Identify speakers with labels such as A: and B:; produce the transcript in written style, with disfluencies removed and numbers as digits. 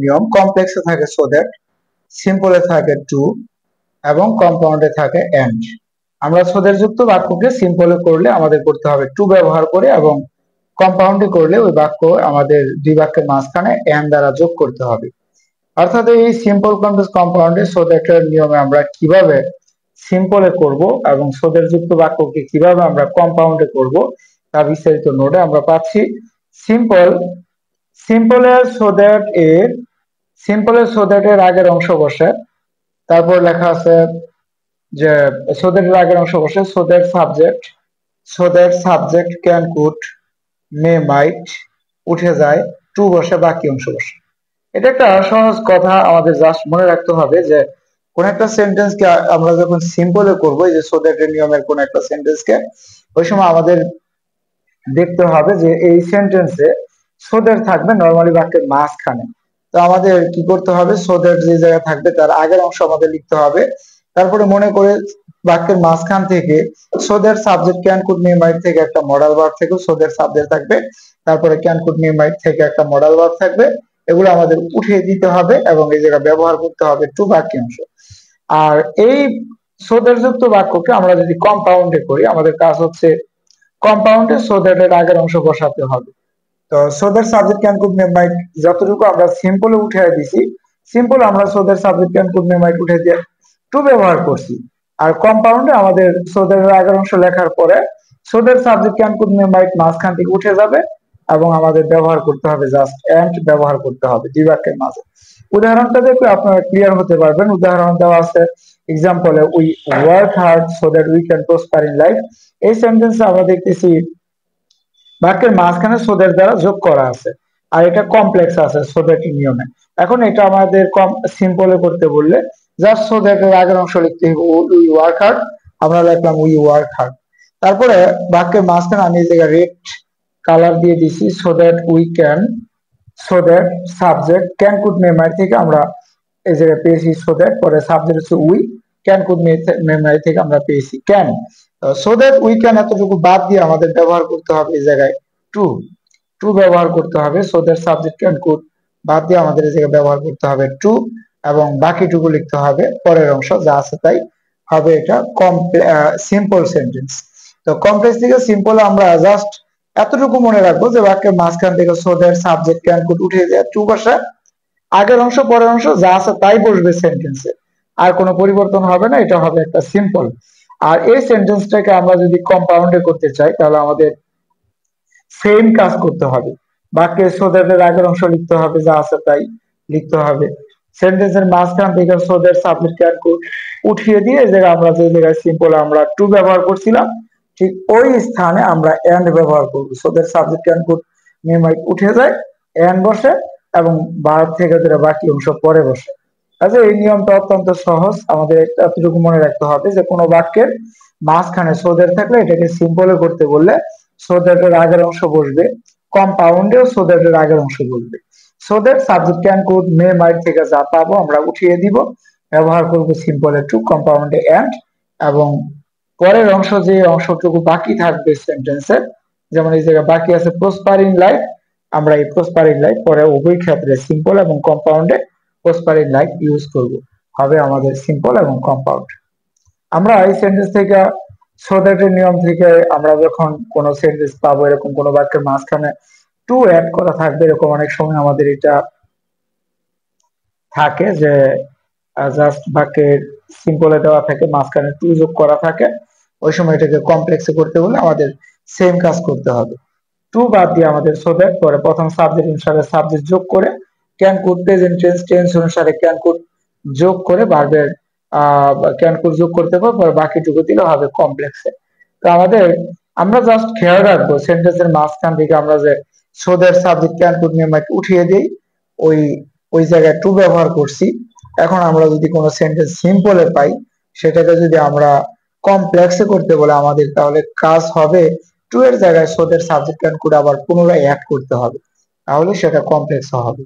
A: নিয়ম কমপ্লেক্সে থাকে সো দ্যাট, সিম্পলে থাকে টু এবং কম্পাউন্ডে থাকে এন্ড। আমরা সোদের যুক্ত বাক্যকে সিম্পলে করলে আমাদের করতে হবে টু ব্যবহার করে, এবং কম্পাউন্ডে করলে ওই বাক্য আমাদের দুই বাক্যের মাঝখানে এন্ড দ্বারা যোগ করতে হবে। অর্থাৎ এই সিম্পল কমপ্লেক্স কম্পাউন্ডে সো দ্যাট এর নিয়মে আমরা কিভাবে সিম্পলে করব এবং সোদের যুক্ত বাক্যকে কিভাবে আমরা কম্পাউন্ডে করব তা বিস্তারিত নোটে আমরা পাচ্ছি। সিম্পলের সো দ্যাট এর আগের অংশ বসে, তারপর লেখা আছে যে সো দ্যাট এর আগের অংশ বসে so that subject can could may might উঠে যায়, টু বসে, বাকি অংশ বসে। এটা একটা সহজ কথা, আমাদের জাস্ট মনে রাখতে হবে যে কোন একটা সেন্টেন্সকে আমরা যখন সিম্পলে করবো, এই যে সো দ্যাট এর নিয়মের কোন একটা সেন্টেন্সকে, ওই সময় আমাদের দেখতে হবে যে এই সেন্টেন্সে সো দ্যাট থাকবে নরমালি বাক্যের মাঝখানে। তো আমাদের কি করতে হবে, সো দ্যাট যে জায়গায় থাকবে তার আগের অংশ আমাদের লিখতে হবে। তারপরে মনে করে বাক্যের মাঝখান থেকে so that subject can could may might থেকে একটা মডাল ভার্ব থেকে সো দ্যাট সাবজেক্ট থাকবে, তারপরে ক্যান কুড মে মাইট থেকে একটা মডাল ভার্ব থাকবে, এগুলো আমাদের উঠিয়ে দিতে হবে এবং এই জায়গায় ব্যবহার করতে হবে টু বাক্যাংশ। আর এই সো দ্যাট যুক্ত বাক্যকে আমরা যদি কম্পাউন্ডে করি, আমাদের কাজ হচ্ছে কম্পাউন্ডে সো দ্যাট এর আগের অংশ বসাতে হবে। তো so that subject can could may might যতটুকু আমরা সিম্পলে উঠে দিছি, সিম্পল আমরা so that subject can could may might উঠে দিয়ে টু ব্যবহার করছি। আর কম্পাউন্ডে আমাদের সো দ্যাট এর আগের অংশ লেখার পরে so that subject can could may might মাঝখান থেকে উঠে যাবে এবং আমাদের ব্যবহার করতে হবে জাস্ট এন্ড ব্যবহার করতে হবে দুই বাক্যের মাঝে। উদাহরণটা দেখলে আপনারা ক্লিয়ার হতে পারবেন। উদাহরণ দেওয়া আছে এক্সাম্পলে, we work hard so that we can prosper in life. এই সেন্টেন্সে আমরা দেখতেছি বাক্যের মাঝখানে সো দ্যাট দ্বারা যোগ করা আছে, আর এটা কমপ্লেক্স আছে সো দ্যাট নিয়মে। এখন এটা আমাদের সিম্পলে করতে বললে জাস্ট সো দ্যাট এর আগের অংশ লিখতে হবে উই ওয়ার্ক হার্ড, আমরা লিখলাম উই ওয়ার্ক হার্ড। তারপরে বাক্যের মাঝখানে আমি এই জায়গায় রেড কালার দিয়ে দিছি so that subject can could may might থেকে আমরা এই জায়গায় পেয়েছি সো দ্যাট, পরে সাবজেক্ট হচ্ছে we, can could may might থেকে আমরা পেয়েছি can. So that we can এতটুকু বাদ দিয়ে আমাদের ব্যবহার করতে হবে এই জায়গায় টু ব্যবহার করতে হবে। So that subject can could বাদ দিয়ে আমাদের এই জায়গায় ব্যবহার করতে হবে টু, এবং বাকিটুকু লিখতে হবে পরের অংশ যা আছে তাই হবে। এটা সিম্পল সেন্টেন্স। তো কমপ্লেক্স থেকে সিম্পল আমরা জাস্ট এতটুকু মনে রাখবো যে বাক্যের মাঝখান থেকে so that subject can could উঠে যায়, টু বসে, আগের অংশ পরের অংশ যা আছে তাই বসবে সেন্টেন্সে, আর কোনো পরিবর্তন হবে না, এটা হবে একটা সিম্পল। আর এই সেন্টেন্সটাকে আমরা যদি কম্পাউন্ডে করতে চাই তাহলে আমাদের সেম কাজ করতে হবে। বাক্যের সো দ্যাট এর আগের অংশ লিখতে হবে যা আছে তাই লিখতে হবে, সেন্টেন্সের মাঝখান থেকে so that subject can could উঠিয়ে দিয়ে যে আমরা যে জায়গায় সিম্পল আমরা টু ব্যবহার করছিলাম ঠিক ওই স্থানে আমরা এন্ড ব্যবহার করব। So that subject can could may might উঠে যায়, এন্ড বসে, এবং ভার্ব থেকে ধরে বাকি অংশ পরে বসে। আচ্ছা, এই নিয়মটা অত্যন্ত সহজ, আমাদের এতটুকু মনে রাখতে হবে যে কোনো বাক্যের মাঝখানে সো দ্যাট থাকলে এটাকে সিম্পলে করতে বললে সো দ্যাট এর আগের অংশ বসবে, কম্পাউন্ডেও সো দ্যাট এর আগের অংশ বসবে। So that subject can could may might থেকে যা পাবো আমরা উঠিয়ে দিব, ব্যবহার করব সিম্পলে টু, কম্পাউন্ডে এন্ড, এবং পরের অংশ যে অংশটুকু বাকি থাকবে সেন্টেন্সের, যেমন এই জায়গায় বাকি আছে প্রসপার ইন লাইফ, আমরা এই প্রসপার ইন লাইফ পরে উভয় ক্ষেত্রে সিম্পল এবং কম্পাউন্ডে প্রসপার ইন লাইফ ইউজ করব, হবে আমাদের সিম্পল এবং কম্পাউন্ড। আমরা এই সেন্টেন্স থেকে সো দ্যাট এর নিয়ম থেকে আমরা যখন কোন সেন্টেন্স পাবো এরকম কোন বাক্যের মাঝখানে টু অ্যাড করা থাকবে, এরকম অনেক সময় আমাদের এটা থাকে যে জাস্ট বাক্যের সিম্পলে দেওয়া থাকে মাঝখানে টু যোগ করা থাকে, ওই সময় এটাকে কমপ্লেক্সে করতে হলে আমাদের সেম কাজ করতে হবে। টু বাদ দিয়ে আমাদের সো দ্যাট, পরে প্রথম সাবজেক্ট অনুসারে সাবজেক্ট যোগ করে, ক্যান কুড প্রেজেন্ট টেন্স অনুসারে ক্যান কুড যোগ করে ভার্বের ক্যান কুড যোগ করতে পারবো, পরে বাকিটুকু দিলে হবে কমপ্লেক্সে। তো আমরা জাস্ট খেয়াল রাখবো সেন্টেন্সের মাঝখান থেকে আমরা যে so that subject can could may might উঠিয়ে দিই, ওই জায়গায় টু ব্যবহার করছি। এখন আমরা যদি কোনো সেন্টেন্স সিম্পলে পাই, সেটাকে যদি আমরা কমপ্লেক্সে করতে বলে আমাদের, তাহলে কাজ হবে টু এর জায়গায় so that subject can could আবার পুনরায় অ্যাড করতে হবে, তাহলে সেটা কমপ্লেক্স হবে।